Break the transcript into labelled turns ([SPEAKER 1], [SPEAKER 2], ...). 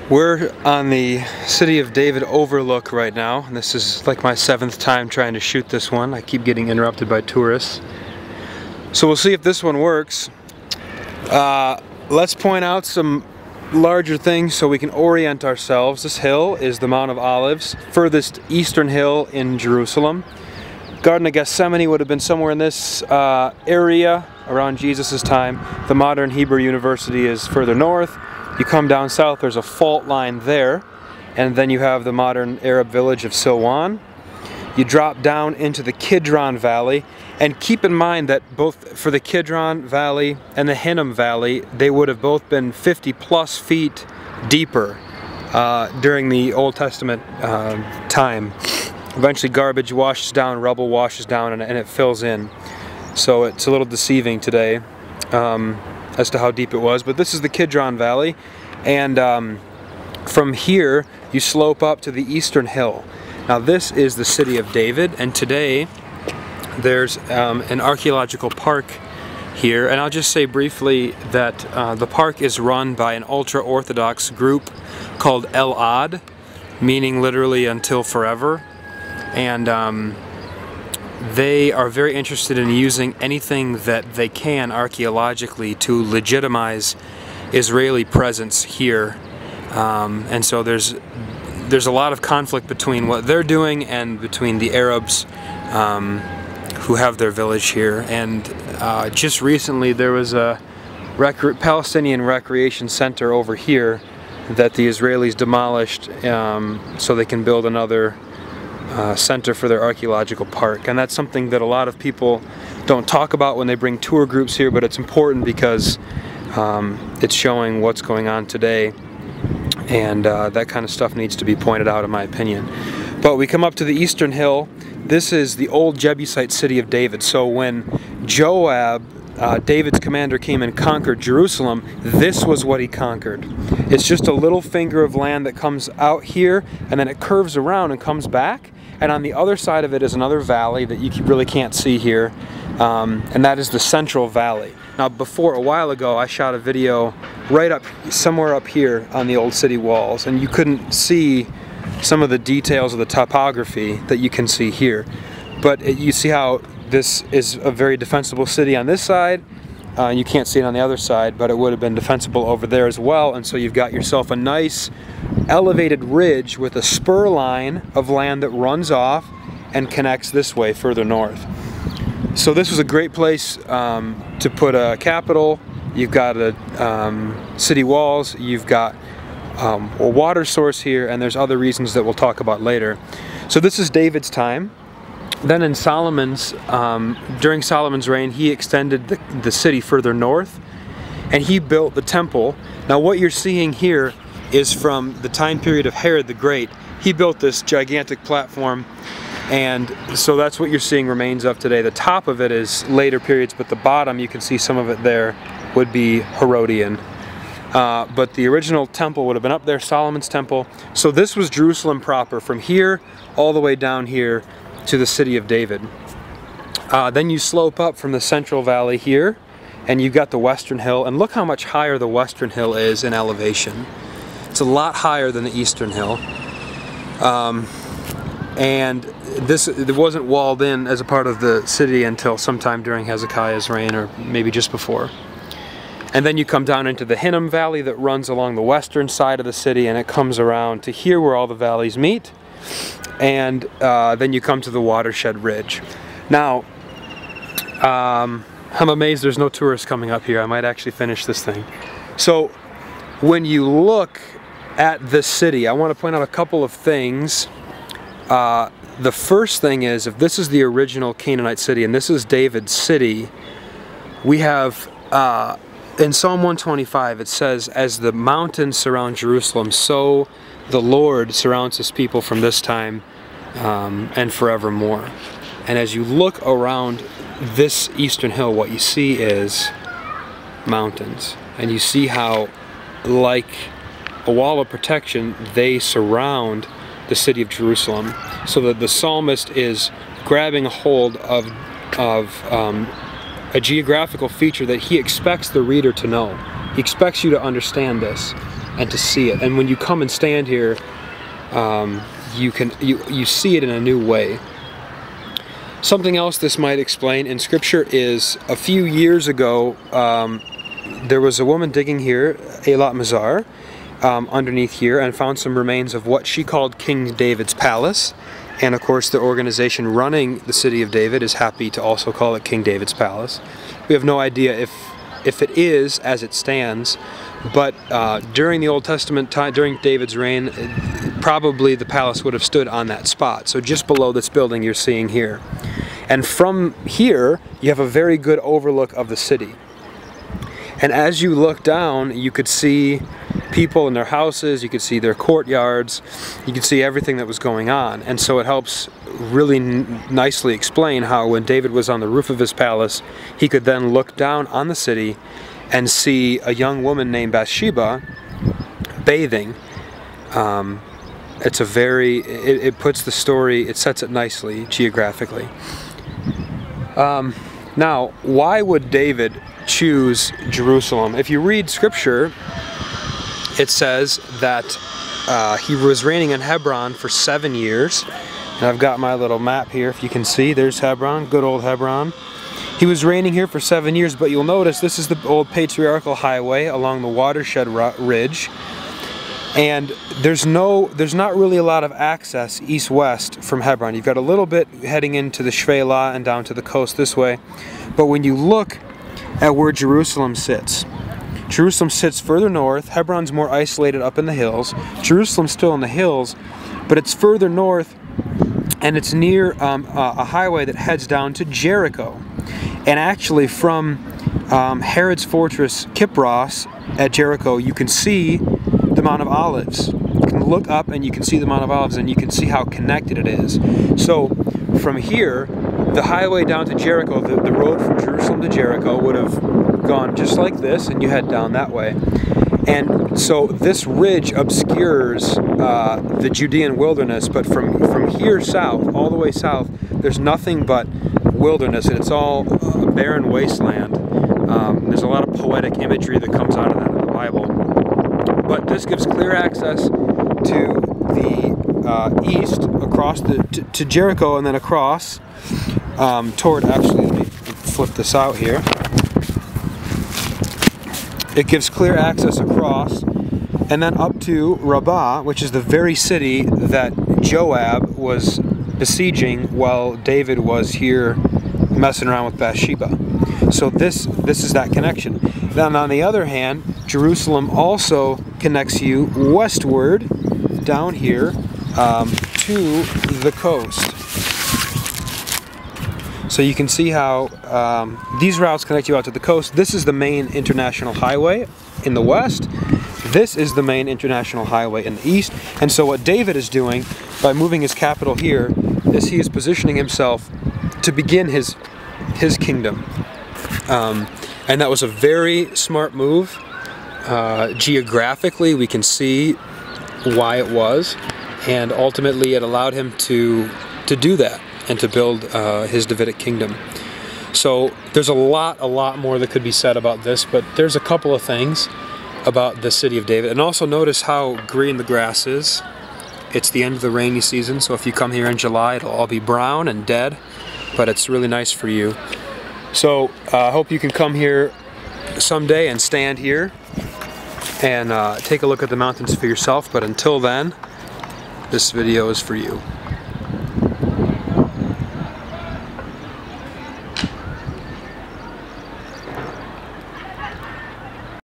[SPEAKER 1] We're on the City of David overlook right now, and this is like my 7th time trying to shoot this one. I keep getting interrupted by tourists. So we'll see if this one works. Let's point out some larger things so we can orient ourselves. This hill is the Mount of Olives, furthest eastern hill in Jerusalem. Garden of Gethsemane would have been somewhere in this area around Jesus' time. The modern Hebrew University is further north. You come down south, there's a fault line there, and then you have the modern Arab village of Silwan. You drop down into the Kidron Valley, and keep in mind that both for the Kidron Valley and the Hinnom Valley, they would have both been 50+ feet deeper during the Old Testament time. Eventually garbage washes down, rubble washes down, and it fills in. So it's a little deceiving today as to how deep it was. But this is the Kidron Valley, and from here you slope up to the eastern hill. Now this is the City of David, and today there's an archaeological park here, and I'll just say briefly that the park is run by an ultra-Orthodox group called al-Quds, meaning literally until forever, and they are very interested in using anything that they can archaeologically to legitimize Israeli presence here, and so there's a lot of conflict between what they're doing and between the Arabs who have their village here. And just recently there was a Palestinian recreation center over here that the Israelis demolished so they can build another center for their archaeological park. And that's something that a lot of people don't talk about when they bring tour groups here, but it's important because it's showing what's going on today, and that kind of stuff needs to be pointed out, in my opinion. But we come up to the eastern hill. This is the old Jebusite city of David. So when Joab, David's commander, came and conquered Jerusalem, this was what he conquered. It's just a little finger of land that comes out here, and then it curves around and comes back, and on the other side of it is another valley that you really can't see here, and that is the Central Valley. Now before, a while ago, I shot a video right up, somewhere up here on the old city walls, and you couldn't see some of the details of the topography that you can see here. But you see how this is a very defensible city on this side. You can't see it on the other side, but it would have been defensible over there as well, and so you've got yourself a nice elevated ridge with a spur line of land that runs off and connects this way further north. So this was a great place to put a capital. You've got city walls, you've got a water source here, and there's other reasons that we'll talk about later. So this is David's time. Then in during Solomon's reign, he extended the city further north, and he built the temple. Now what you're seeing here is from the time period of Herod the Great. He built this gigantic platform, and so that's what you're seeing remains of today. The top of it is later periods, but the bottom, you can see some of it there, would be Herodian. But the original temple would have been up there, Solomon's temple. So this was Jerusalem proper, from here all the way down here to the City of David. Then you slope up from the Central Valley here, and you've got the Western Hill, and look how much higher the Western Hill is in elevation. It's a lot higher than the Eastern Hill. And it wasn't walled in as a part of the city until sometime during Hezekiah's reign, or maybe just before. And then you come down into the Hinnom Valley that runs along the western side of the city, and it comes around to here where all the valleys meet. And then you come to the Watershed Ridge. Now, I'm amazed there's no tourists coming up here. I might actually finish this thing. So when you look at this city, I want to point out a couple of things. The first thing is, if this is the original Canaanite city and this is David's city, we have in Psalm 125 it says, "As the mountains surround Jerusalem, so the Lord surrounds his people from this time and forevermore." And as you look around this eastern hill, what you see is mountains, and you see how, like a wall of protection, they surround the city of Jerusalem, so that the psalmist is grabbing a hold of a geographical feature that he expects the reader to know. He expects you to understand this. and to see it. And when you come and stand here, you see it in a new way. Something else this might explain in Scripture is a few years ago, there was a woman digging here, Eilat Mazar, underneath here, and found some remains of what she called King David's palace. And of course the organization running the city of David is happy to also call it King David's palace. We have no idea if it is as it stands, but during the Old Testament time, during David's reign, probably the palace would have stood on that spot, so just below this building you're seeing here. And from here you have a very good overlook of the city. And as you look down, you could see people in their houses, you could see their courtyards, you could see everything that was going on. And so it helps really nicely explain how when David was on the roof of his palace, he could then look down on the city and see a young woman named Bathsheba bathing. It's a very, it puts the story, it sets it nicely geographically. Now, why would David choose Jerusalem? If you read Scripture, it says that he was reigning in Hebron for 7 years. And I've got my little map here, if you can see, there's Hebron, good old Hebron. He was reigning here for 7 years, but you'll notice this is the old patriarchal highway along the watershed ridge. And there's not really a lot of access east-west from Hebron. You've got a little bit heading into the Shvela and down to the coast this way. But when you look at where Jerusalem sits further north. Hebron's more isolated up in the hills. Jerusalem's still in the hills, but it's further north, and it's near a highway that heads down to Jericho. And actually from Herod's fortress Kipros at Jericho, you can see the Mount of Olives. You can look up and you can see the Mount of Olives, and you can see how connected it is. So from here, the highway down to Jericho, the road from Jerusalem to Jericho would have gone just like this, and you head down that way. And so this ridge obscures the Judean wilderness, but from here south, all the way south, there's nothing but wilderness, and it's all a barren wasteland. There's a lot of poetic imagery that comes out of that in the Bible. But this gives clear access to the east, across to Jericho, and then across toward, actually, let me flip this out here. It gives clear access across, and then up to Rabbah, which is the very city that Joab was besieging while David was here messing around with Bathsheba. So this is that connection. Then on the other hand, Jerusalem also connects you westward down here to the coast. So you can see how these routes connect you out to the coast. This is the main international highway in the west. This is the main international highway in the east. And so what David is doing by moving his capital here is he is positioning himself to begin his kingdom. And that was a very smart move. Geographically, we can see why it was, and ultimately it allowed him to do that and to build his Davidic kingdom. So there's a lot more that could be said about this, but there's a couple of things about the city of David. And also notice how green the grass is. It's the end of the rainy season, so if you come here in July, it'll all be brown and dead, but it's really nice for you. So I hope you can come here someday and stand here and take a look at the mountains for yourself, but until then, this video is for you.